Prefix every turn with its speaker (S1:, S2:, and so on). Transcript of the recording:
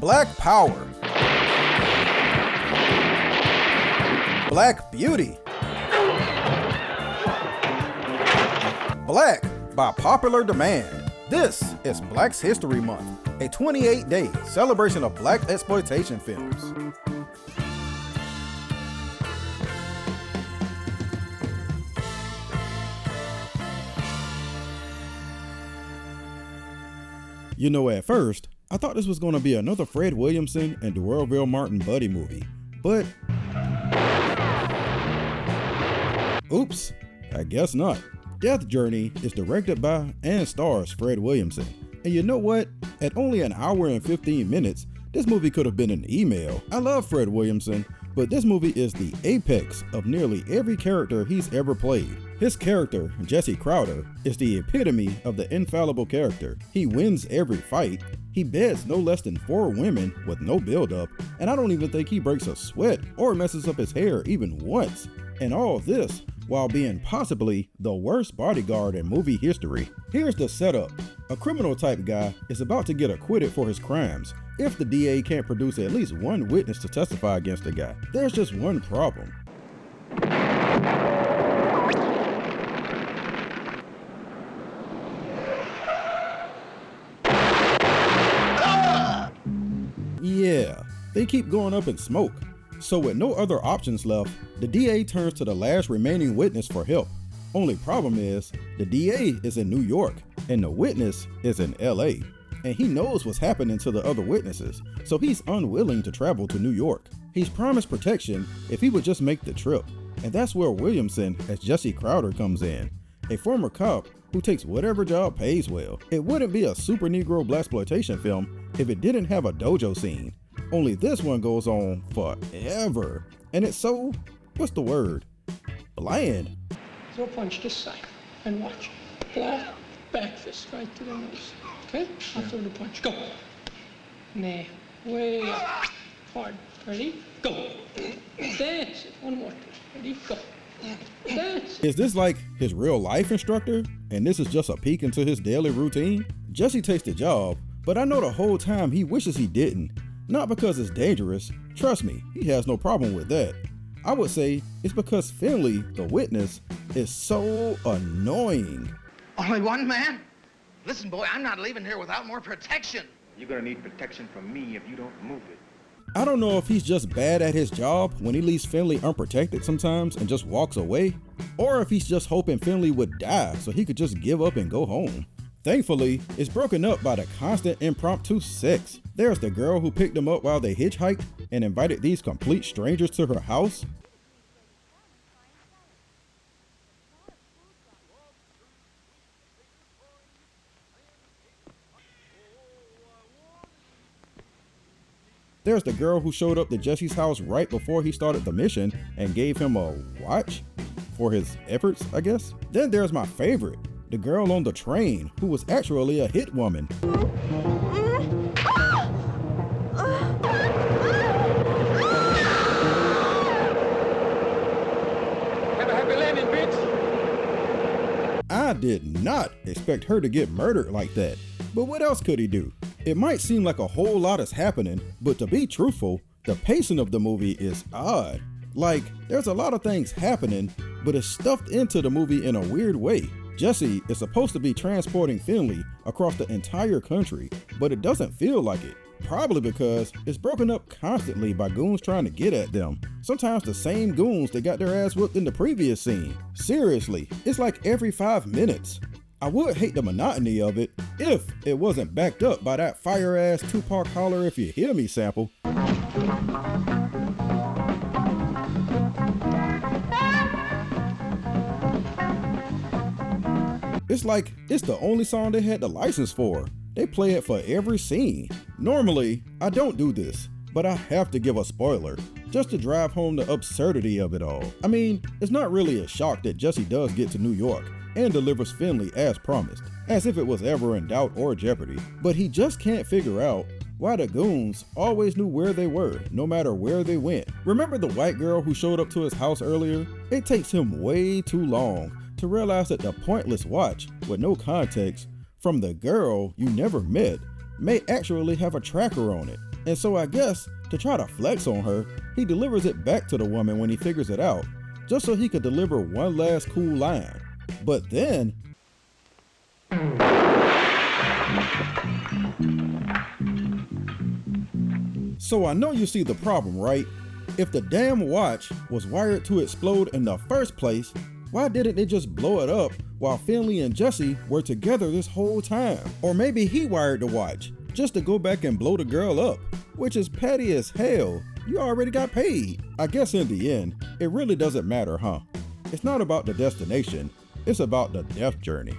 S1: Black Power, Black Beauty, Black by popular demand. This is Black's History Month, a 28-day celebration of Black exploitation films. You know, at first, I thought this was going to be another Fred Williamson and D'Urville Martin buddy movie, but oops, I guess not. Death Journey is directed by and stars Fred Williamson, and you know what? At only an hour and 15 minutes, this movie could have been an email. I love Fred Williamson, but this movie is the apex of nearly every character he's ever played. His character, Jesse Crowder, is the epitome of the infallible character. He wins every fight, he beds no less than 4 women with no build-up, and I don't even think he breaks a sweat or messes up his hair even once. And all this while being possibly the worst bodyguard in movie history. Here's the setup. A criminal type guy is about to get acquitted for his crimes if the DA can't produce at least one witness to testify against the guy. There's just one problem. Yeah, they keep going up in smoke. So with no other options left, the DA turns to the last remaining witness for help. Only problem is, the DA is in New York and the witness is in LA. And he knows what's happening to the other witnesses, so he's unwilling to travel to New York. He's promised protection if he would just make the trip. And that's where Williamson as Jesse Crowder comes in, a former cop who takes whatever job pays well. It wouldn't be a super Negro blaxploitation film if it didn't have a dojo scene. Only this one goes on forever. And it's so, what's the word? Bland.
S2: Throw a punch this side and watch. Flat, back fist right to the nose. Okay? I'll throw the punch. Go. Nay. Way up. Hard. Ready? Go. That's it. One more time. Ready? Go. That's it.
S1: Is this like his real life instructor? And this is just a peek into his daily routine? Jesse takes the job, but I know the whole time he wishes he didn't. Not because it's dangerous, trust me, he has no problem with that. I would say it's because Finley, the witness, is so annoying.
S3: Only one man? Listen, boy, I'm not leaving here without more protection.
S4: You're gonna need protection from me if you don't move it.
S1: I don't know if he's just bad at his job when he leaves Finley unprotected sometimes and just walks away, or if he's just hoping Finley would die so he could just give up and go home. Thankfully, it's broken up by the constant impromptu sex. There's the girl who picked him up while they hitchhiked and invited these complete strangers to her house. There's the girl who showed up to Jesse's house right before he started the mission and gave him a watch for his efforts, I guess. Then there's my favorite, the girl on the train who was actually a hit woman.
S2: Have a happy landing, bitch.
S1: I did not expect her to get murdered like that, but what else could he do? It might seem like a whole lot is happening, but to be truthful, the pacing of the movie is odd. Like, there's a lot of things happening, but it's stuffed into the movie in a weird way. Jesse is supposed to be transporting Finley across the entire country, but it doesn't feel like it. Probably because it's broken up constantly by goons trying to get at them. Sometimes the same goons that got their ass whooped in the previous scene. Seriously, it's like every 5 minutes. I would hate the monotony of it if it wasn't backed up by that fire-ass Tupac Holler If You Hear Me sample. It's like it's the only song they had the license for. They play it for every scene. Normally, I don't do this, but I have to give a spoiler, just to drive home the absurdity of it all. I mean, it's not really a shock that Jesse does get to New York and delivers Finley as promised, as if it was ever in doubt or jeopardy. But he just can't figure out why the goons always knew where they were, no matter where they went. Remember the white girl who showed up to his house earlier? It takes him way too long to realize that the pointless watch with no context from the girl you never met may actually have a tracker on it. And so I guess to try to flex on her, he delivers it back to the woman when he figures it out, just so he could deliver one last cool line. But then, so I know you see the problem, right? If the damn watch was wired to explode in the first place, why didn't they just blow it up while Finley and Jesse were together this whole time? Or maybe he wired the watch just to go back and blow the girl up, which is petty as hell. You already got paid. I guess in the end, it really doesn't matter, huh? It's not about the destination, it's about the death journey.